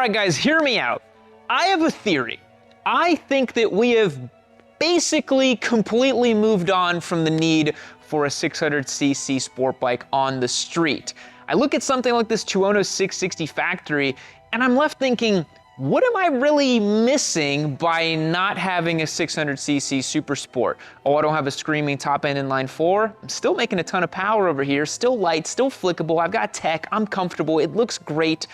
right, guys, hear me out. I have a theory. I think that we have basically completely moved on from the need for a 600cc sport bike on the street. I look at something like this Tuono 660 factory, and I'm left thinking, what am I really missing by not having a 600cc super sport? Oh, I don't have a screaming top end inline four. I'm still making a ton of power over here, still light, still flickable. I've got tech, I'm comfortable, it looks great.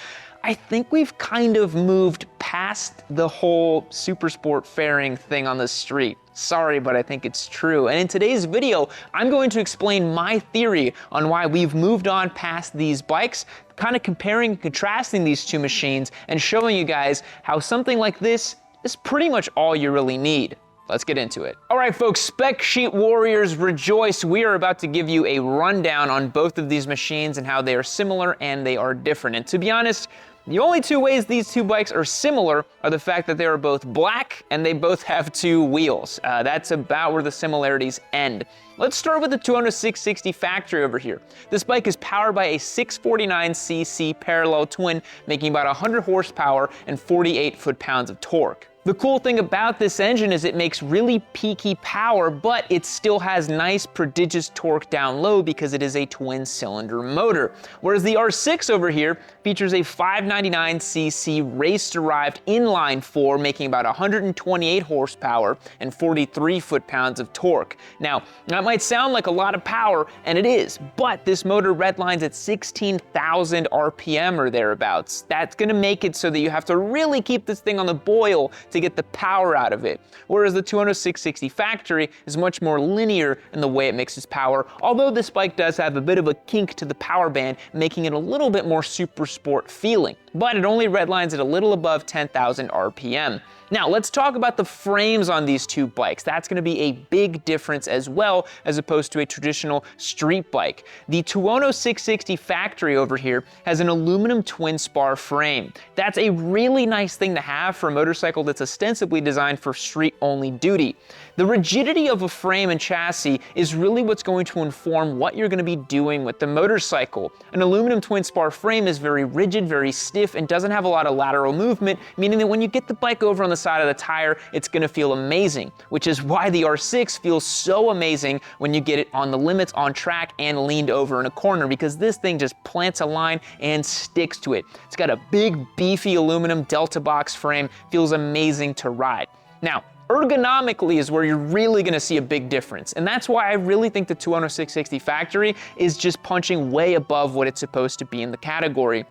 I think we've kind of moved past the whole super sport fairing thing on the street. Sorry, but I think it's true. And in today's video, I'm going to explain my theory on why we've moved on past these bikes, kind of comparing and contrasting these two machines and showing you guys how something like this is pretty much all you really need. Let's get into it. All right, folks, Spec Sheet Warriors, rejoice. We are about to give you a rundown on both of these machines and how they are similar and they are different. And to be honest, the only two ways these two bikes are similar are the fact that they are both black and they both have two wheels. That's about where the similarities end. Let's start with the Tuono 660 factory over here. This bike is powered by a 649cc parallel twin, making about 100 horsepower and 48 foot-pounds of torque. The cool thing about this engine is it makes really peaky power, but it still has nice prodigious torque down low because it is a twin cylinder motor. Whereas the R6 over here features a 599cc race-derived inline four, making about 128 horsepower and 43 foot-pounds of torque. Now, that might sound like a lot of power, and it is, but this motor redlines at 16,000 RPM or thereabouts. That's gonna make it so that you have to really keep this thing on the boil to get the power out of it. Whereas the Tuono 660 factory is much more linear in the way it mixes power, although this bike does have a bit of a kink to the power band, making it a little bit more super sport feeling. But it only redlines at a little above 10,000 RPM. Now, let's talk about the frames on these two bikes. That's going to be a big difference as well, as opposed to a traditional street bike. The Tuono 660 factory over here has an aluminum twin spar frame. That's a really nice thing to have for a motorcycle that's ostensibly designed for street-only duty. The rigidity of a frame and chassis is really what's going to inform what you're going to be doing with the motorcycle. An aluminum twin spar frame is very rigid, very stiff, and doesn't have a lot of lateral movement, meaning that when you get the bike over on the side of the tire, it's going to feel amazing, which is why the R6 feels so amazing when you get it on the limits on track and leaned over in a corner, because this thing just plants a line and sticks to it. It's got a big, beefy aluminum Delta box frame, feels amazing to ride. Now, ergonomically is where you're really going to see a big difference, and that's why I really think the Tuono 660 factory is just punching way above what it's supposed to be in the category.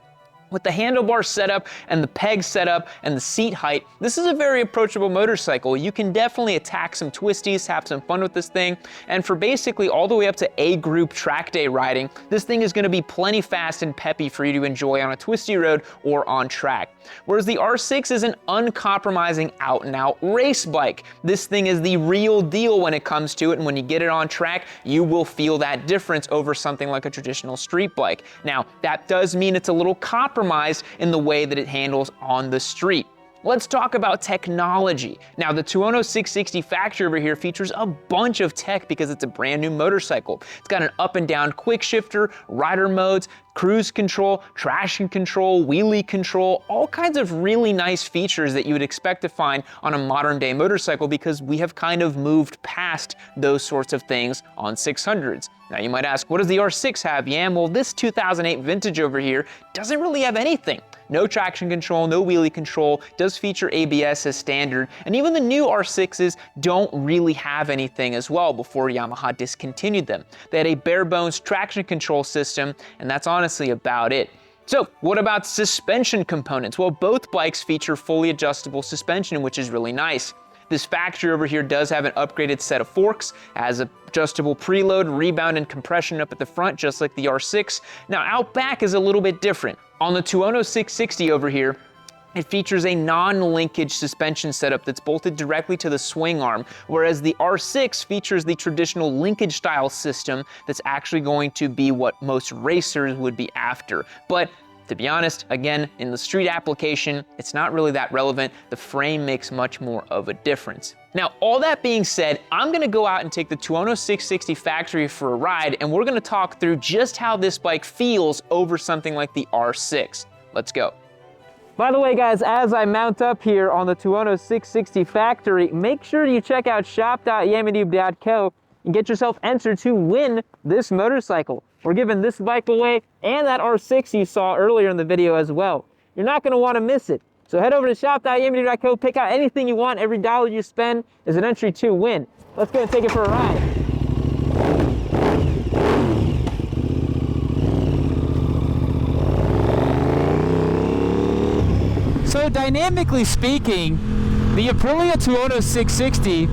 With the handlebar setup and the peg setup and the seat height, this is a very approachable motorcycle. You can definitely attack some twisties, have some fun with this thing, and for basically all the way up to A group track day riding, this thing is going to be plenty fast and peppy for you to enjoy on a twisty road or on track. Whereas the R6 is an uncompromising out-and-out race bike. This thing is the real deal when it comes to it, and when you get it on track, you will feel that difference over something like a traditional street bike. Now, that does mean it's a little compromised in the way that it handles on the street. Let's talk about technology. Now, the Tuono 660 factory over here features a bunch of tech because it's a brand new motorcycle. It's got an up and down quick shifter, rider modes, cruise control, traction control, wheelie control, all kinds of really nice features that you would expect to find on a modern day motorcycle, because we have kind of moved past those sorts of things on 600s. Now you might ask, what does the R6 have? Yeah, well, this 2008 vintage over here doesn't really have anything. No traction control, no wheelie control, does feature ABS as standard, and even the new R6s don't really have anything as well before Yamaha discontinued them. They had a bare bones traction control system, and that's honestly about it. So what about suspension components? Well, both bikes feature fully adjustable suspension, which is really nice. This factory over here does have an upgraded set of forks, has adjustable preload, rebound, and compression up at the front, just like the R6. Now, out back is a little bit different. On the Tuono 660 over here, it features a non-linkage suspension setup that's bolted directly to the swing arm, whereas the R6 features the traditional linkage style system that's actually going to be what most racers would be after. But to be honest, again, in the street application, it's not really that relevant. The frame makes much more of a difference. Now, all that being said, I'm gonna go out and take the Tuono 660 factory for a ride, and we're gonna talk through just how this bike feels over something like the R6. Let's go. By the way, guys, as I mount up here on the Tuono 660 factory, make sure you check out shop.yamadube.co and get yourself entered to win this motorcycle. We're giving this bike away and that R6 you saw earlier in the video as well. You're not going to want to miss it. So head over to shop.yamadube.co, pick out anything you want. Every dollar you spend is an entry to win. Let's go and take it for a ride. So dynamically speaking, the Aprilia Tuono 660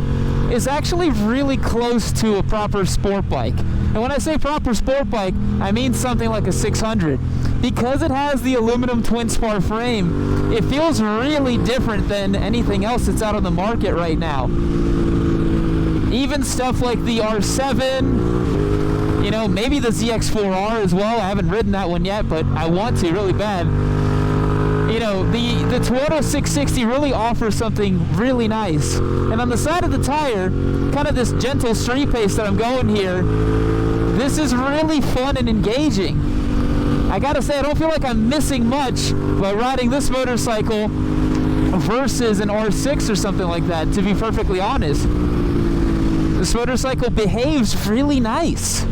is actually really close to a proper sport bike. And when I say proper sport bike, I mean something like a 600. Because it has the aluminum twin spar frame, it feels really different than anything else that's out on the market right now. Even stuff like the R7, you know, maybe the ZX4R as well. I haven't ridden that one yet, but I want to really bad. You know, the Tuono 660 really offers something really nice. And on the side of the tire, kind of this gentle street pace that I'm going here, this is really fun and engaging. I gotta say, I don't feel like I'm missing much by riding this motorcycle versus an R6 or something like that, to be perfectly honest. This motorcycle behaves really nice.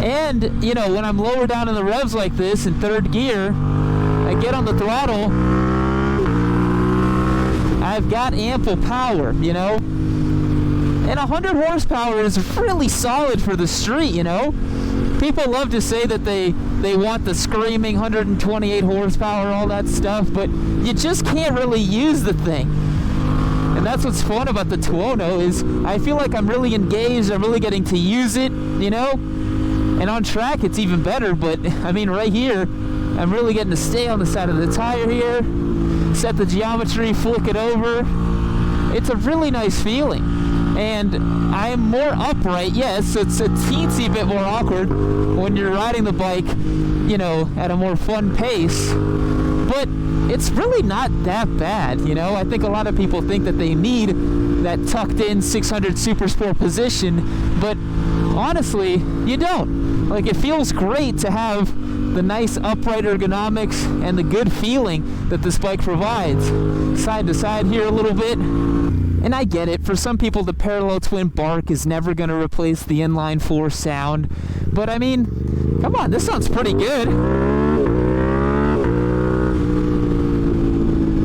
And, you know, when I'm lower down in the revs like this in third gear, I get on the throttle, I've got ample power, you know? And 100 horsepower is really solid for the street, you know? People love to say that they want the screaming 128 horsepower, all that stuff, but you just can't really use the thing. And that's what's fun about the Tuono, is I feel like I'm really engaged, I'm really getting to use it, you know? And on track it's even better, but I mean right here, I'm really getting to stay on the side of the tire here, set the geometry, flick it over. It's a really nice feeling. And I'm more upright, yes, it's a teensy bit more awkward when you're riding the bike, you know, at a more fun pace. But it's really not that bad, you know? I think a lot of people think that they need that tucked in 600 Super Sport position, but honestly, you don't. Like, it feels great to have the nice upright ergonomics and the good feeling that this bike provides. Side to side here a little bit. And I get it, for some people the parallel twin bark is never going to replace the inline four sound. But I mean, come on, this sounds pretty good.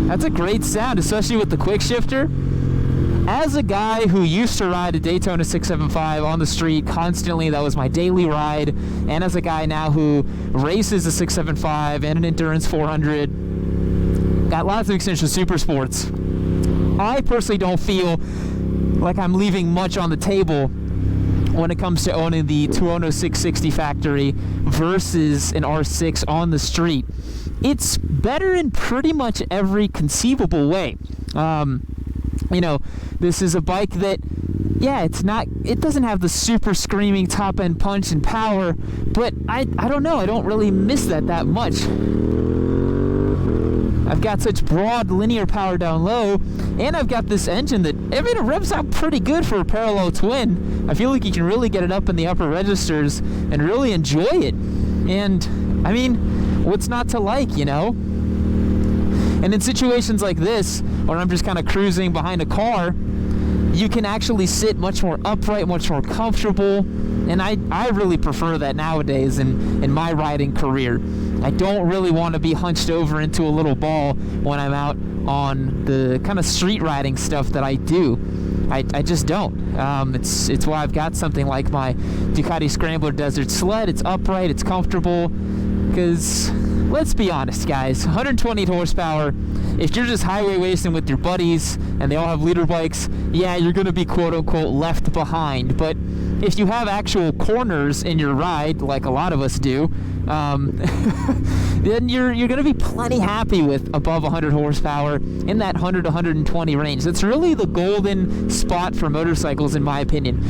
That's a great sound, especially with the quick shifter. As a guy who used to ride a Daytona 675 on the street constantly, that was my daily ride, and as a guy now who races a 675 and an Endurance 400, got lots of extension super sports, I personally don't feel like I'm leaving much on the table when it comes to owning the Tuono 660 factory versus an R6 on the street. It's better in pretty much every conceivable way. You know, this is a bike that, yeah, it doesn't have the super screaming top end punch and power, but I don't know, I don't really miss that much. I've got such broad linear power down low, and I've got this engine that, I mean, it revs out pretty good for a parallel twin. I feel like you can really get it up in the upper registers and really enjoy it. And, I mean, what's not to like, you know? And in situations like this, where I'm just kind of cruising behind a car, you can actually sit much more upright, much more comfortable, and I really prefer that nowadays in my riding career. I don't really want to be hunched over into a little ball when I'm out on the kind of street riding stuff that I do. I just don't. It's why I've got something like my Ducati Scrambler Desert Sled. It's upright, it's comfortable, because let's be honest, guys, 128 horsepower, if you're just highway racing with your buddies and they all have leader bikes, yeah, you're going to be quote-unquote left behind. But if you have actual corners in your ride, like a lot of us do, then you're going to be plenty happy with above 100 horsepower in that 100 to 120 range. That's really the golden spot for motorcycles, in my opinion.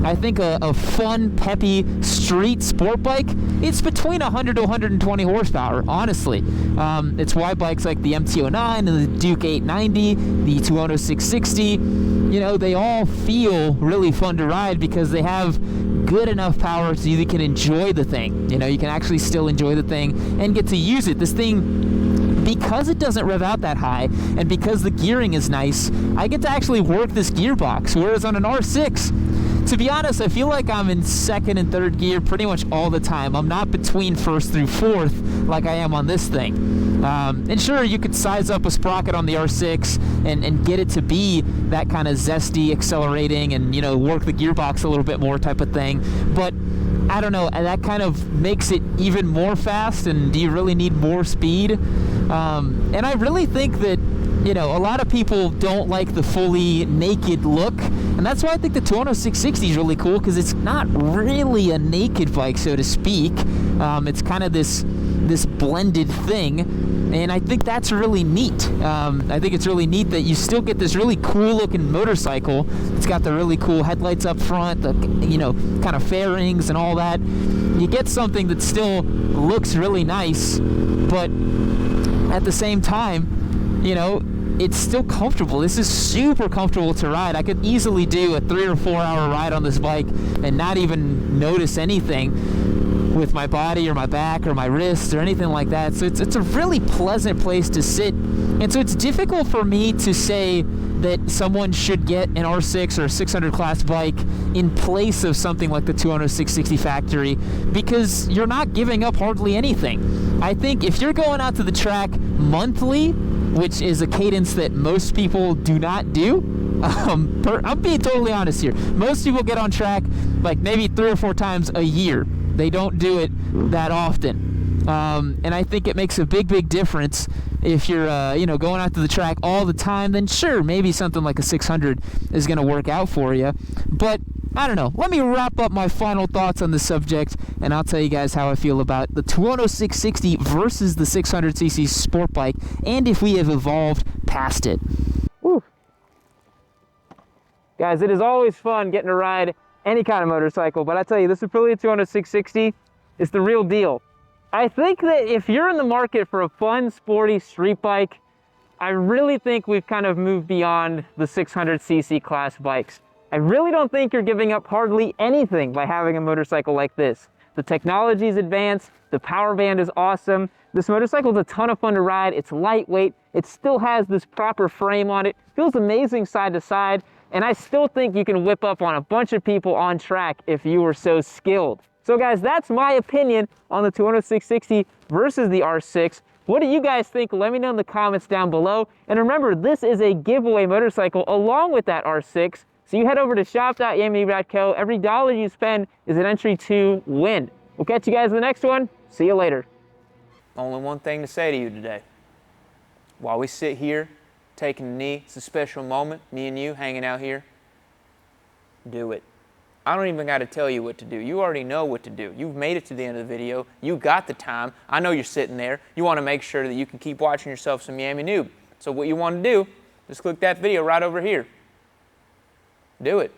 I think a fun, peppy street sport bike, it's between 100 to 120 horsepower, honestly. It's why bikes like the MT-09 and the Duke 890, the Tuono 660, you know, they all feel really fun to ride because they have good enough power so you can enjoy the thing. You know, you can actually still enjoy the thing and get to use it. This thing because it doesn't rev out that high, and because the gearing is nice, I get to actually work this gearbox, whereas on an R6, to be honest, I feel like I'm in second and third gear pretty much all the time. I'm not between first through fourth like I am on this thing. And sure, you could size up a sprocket on the R6 and get it to be that kind of zesty accelerating and, you know, work the gearbox a little bit more type of thing. But I don't know, that kind of makes it even more fast, and do you really need more speed? And I really think that, you know, a lot of people don't like the fully naked look, and that's why I think the Tuono 660 is really cool, because it's not really a naked bike, so to speak. It's kind of this blended thing, and I think that's really neat. I think it's really neat that you still get this really cool looking motorcycle. It's got the really cool headlights up front, the, you know, kind of fairings and all that. You get something that still looks really nice, but at the same time, you know, it's still comfortable. This is super comfortable to ride. I could easily do a 3 or 4 hour ride on this bike and not even notice anything with my body or my back or my wrists or anything like that. So it's a really pleasant place to sit. And so it's difficult for me to say that someone should get an R6 or a 600 class bike in place of something like the Tuono 660 factory, because you're not giving up hardly anything. I think if you're going out to the track monthly, which is a cadence that most people do not do, I'm being totally honest here. Most people get on track like maybe 3 or 4 times a year. They don't do it that often. And I think it makes a big difference if you're you know, going out to the track all the time. Then sure, maybe something like a 600 is going to work out for you. But I don't know. Let me wrap up my final thoughts on the subject, and I'll tell you guys how I feel about the Tuono 660 versus the 600cc sport bike, and if we have evolved past it. Woo. Guys, it is always fun getting to ride any kind of motorcycle, but I tell you, this Aprilia Tuono 660 is the real deal. I think that if you're in the market for a fun, sporty street bike, I really think we've kind of moved beyond the 600cc class bikes. I really don't think you're giving up hardly anything by having a motorcycle like this. The technology is advanced, the power band is awesome, this motorcycle is a ton of fun to ride, it's lightweight, it still has this proper frame on it, feels amazing side to side, and I still think you can whip up on a bunch of people on track if you were so skilled. So guys, that's my opinion on the Tuono 660 versus the R6. What do you guys think? Let me know in the comments down below. And remember, this is a giveaway motorcycle along with that R6. So you head over to shop.yamaha.co. Every dollar you spend is an entry to win. We'll catch you guys in the next one. See you later. Only one thing to say to you today. While we sit here, taking a knee, it's a special moment, me and you hanging out here. Do it. I don't even got to tell you what to do. You already know what to do. You've made it to the end of the video. You got the time. I know you're sitting there. You want to make sure that you can keep watching yourself some Yami Noob. So what you want to do, just click that video right over here. Do it.